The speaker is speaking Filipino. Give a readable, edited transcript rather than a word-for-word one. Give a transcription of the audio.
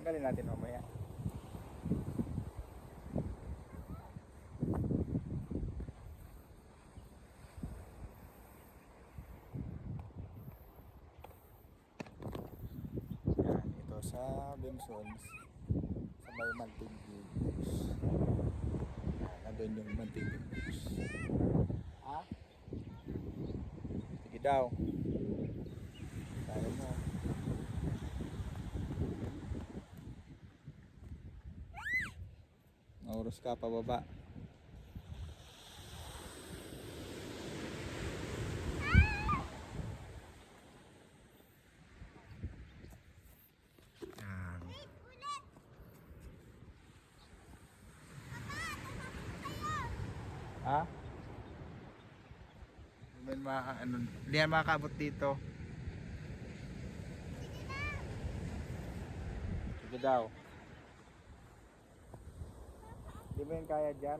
Tanggalin natin mamaya. Yan, ito sa Bensons sa may Mantigos. Yan, nandun yung Mantigos. Ha? Sige daw. Kaya mo. Oras ka pababa. Yan. Ha? Hindi yan makakabot dito. Sige daw. Di ba yan kaya dyan?